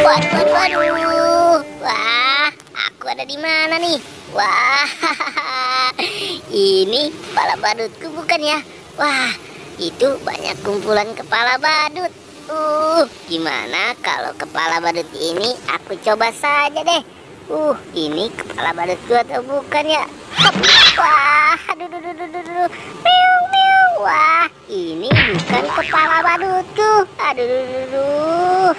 Waduh, waduh, waduh. Wah, aku ada di mana nih? Wah, ini kepala badutku bukan ya? Wah, itu banyak kumpulan kepala badut. Gimana kalau kepala badut ini aku coba saja deh. Ini kepala badutku atau bukan ya? Hap. Wah, aduh, aduh, aduh, aduh, aduh. Meow, meow. Wah, ini bukan kepala badutku. Aduh, aduh, aduh, aduh.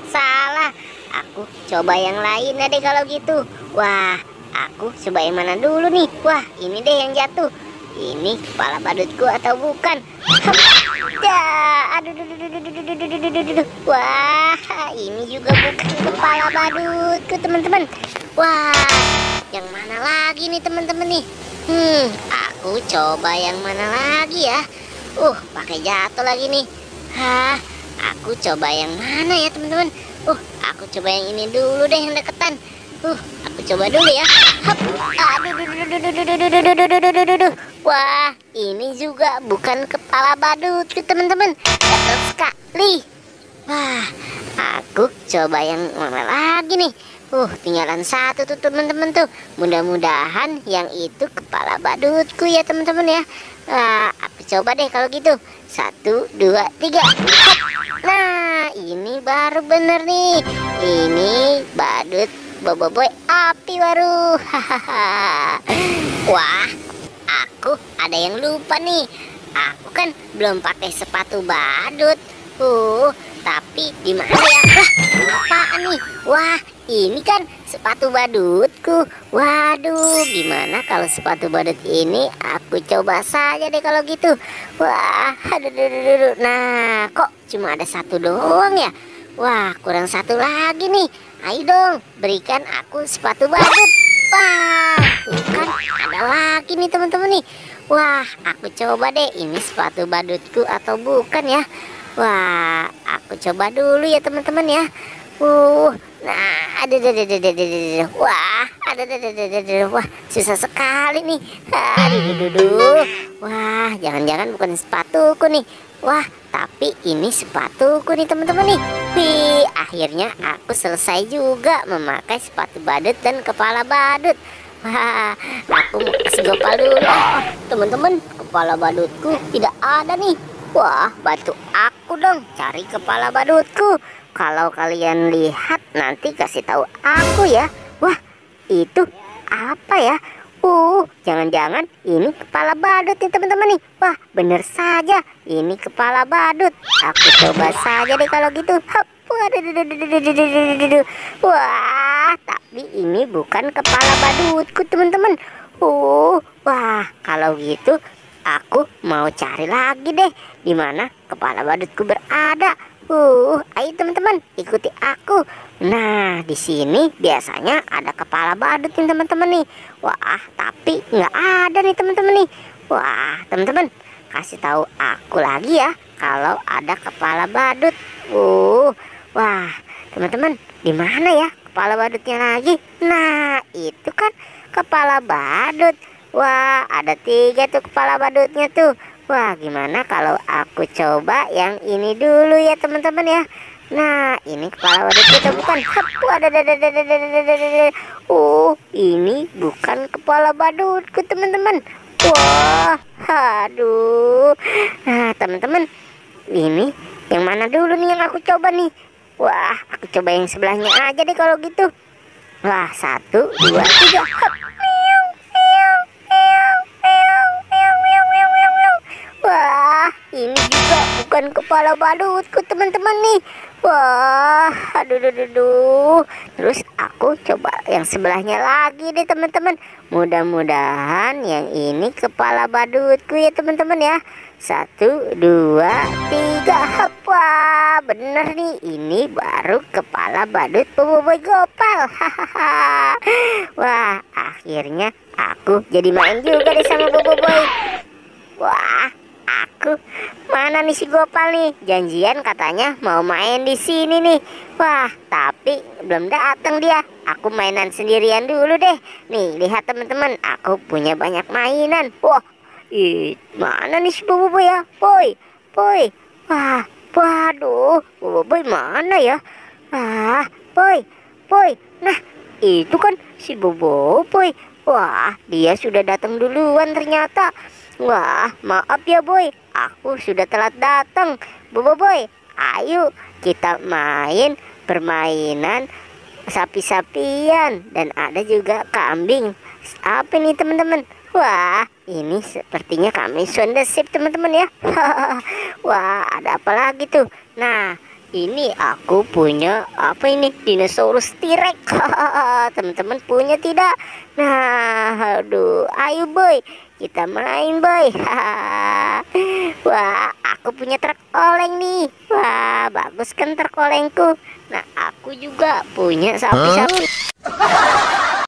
Salah. Aku coba yang lain deh kalau gitu. Wah, aku coba yang mana dulu nih? Wah, ini deh yang jatuh. Ini kepala badutku atau bukan? Hap. Ya, aduh, aduh, aduh, aduh, aduh, aduh, aduh, aduh, aduh, aduh. Wah, ini juga bukan kepala badutku, teman-teman. Wah, yang mana lagi nih, teman-teman nih? Aku coba yang mana lagi ya? Pakai jatuh lagi nih. Hah, aku coba yang mana ya, teman-teman? Aku coba yang ini dulu deh, yang deketan. Aku coba dulu ya. Hap. Aduh, aduh, aduh, aduh, aduh, aduh, aduh, aduh, aduh, aduh, aduh. Wah, ini juga bukan kepala badutku, teman-teman. Gatel sekali. Wah, aku coba yang mana lagi nih? Tinggalan satu tuh, teman-teman tuh. Mudah-mudahan yang itu kepala badutku ya, teman-teman ya. Aku coba deh kalau gitu. 1, 2, 3. Hop. Nah, ini baru bener nih. Ini badut Boboiboy api baru. Hahaha. Wah, aku ada yang lupa nih. Aku kan belum pakai sepatu badut. Tapi di mana ya? Wah, apaan nih? Wah, ini kan sepatu badutku. Waduh, gimana kalau sepatu badut ini aku coba saja deh kalau gitu. Wah, aduh, aduh, aduh, aduh. Nah, kok cuma ada satu doang ya? Wah, kurang satu lagi nih. Ayo dong, berikan aku sepatu badut. Wah, tuh kan ada lagi nih, teman-teman nih. Wah, aku coba deh ini sepatu badutku atau bukan ya. Wah, aku coba dulu ya, teman-teman ya. Nah, wah, wah, susah sekali nih. Wah, jangan-jangan bukan sepatuku nih. Wah, tapi ini sepatuku nih, teman-teman nih. Wih, akhirnya aku selesai juga memakai sepatu badut dan kepala badut. Wah, aku mau kasih gopal dulu. Teman-teman, kepala badutku tidak ada nih. Wah, bantu aku dong cari kepala badutku. Kalau kalian lihat nanti kasih tahu aku ya. Wah, itu apa ya? Jangan-jangan ini kepala badut nih, teman-teman nih. Wah, bener saja ini kepala badut. Aku coba saja deh kalau gitu. Hop. Wah, tapi ini bukan kepala badutku, teman-teman. Wah, kalau gitu aku mau cari lagi deh di mana kepala badutku berada. Ayo teman-teman, ikuti aku. Nah, di sini biasanya ada kepala badut nih, teman-teman nih. Wah, tapi nggak ada nih, teman-teman nih. Wah, teman-teman, kasih tahu aku lagi ya kalau ada kepala badut. Wah, teman-teman, di mana ya kepala badutnya lagi? Nah, itu kan kepala badut. Wah, ada 3 tuh kepala badutnya tuh. Wah, gimana kalau aku coba yang ini dulu ya, teman-teman ya. Nah, ini kepala badutnya tuh bukan. Ini bukan kepala badutku, teman-teman. Wah, aduh. Nah, teman-teman, ini yang mana dulu nih yang aku coba nih? Wah, aku coba yang sebelahnya aja deh kalau gitu. Wah, 1, 2, 3. Hop. Wah, ini juga bukan kepala badutku, teman-teman nih. Wah, aduh, aduh, aduh, aduh. Terus aku coba yang sebelahnya lagi deh, teman-teman. Mudah-mudahan yang ini kepala badutku ya, teman-teman ya. 1, 2, 3. Hop. Wah, bener nih. Ini baru kepala badut Boboiboy Gopal. Hahaha. Wah, akhirnya aku jadi main juga deh sama Boboiboy. Wah, aku mana nih si Gopal nih? Janjian katanya mau main di sini nih. Wah, tapi belum datang dia. Aku mainan sendirian dulu deh. Nih, lihat teman-teman, aku punya banyak mainan. Wah, mana nih si Boboiboy ya? Boy. Wah, waduh, Boboiboy mana ya? Ah, Boy, Boy. Nah, itu kan si Bobo Boy. Wah, dia sudah datang duluan ternyata. Wah, maaf ya Boy, aku sudah telat datang. Bobo Boy, ayo kita main permainan sapi-sapian dan ada juga kambing. Apa nih teman-teman? Wah, ini sepertinya kami Ship teman-teman ya. Wah, ada apa lagi tuh? Nah, ini aku punya apa ini? Dinosaurus T-Rex. Teman-teman punya tidak? Nah, aduh, ayo Boy, kita main Boy. Wah, aku punya truk oleng nih. Wah, bagus kan truk olengku. Nah, aku juga punya sapi-sapi.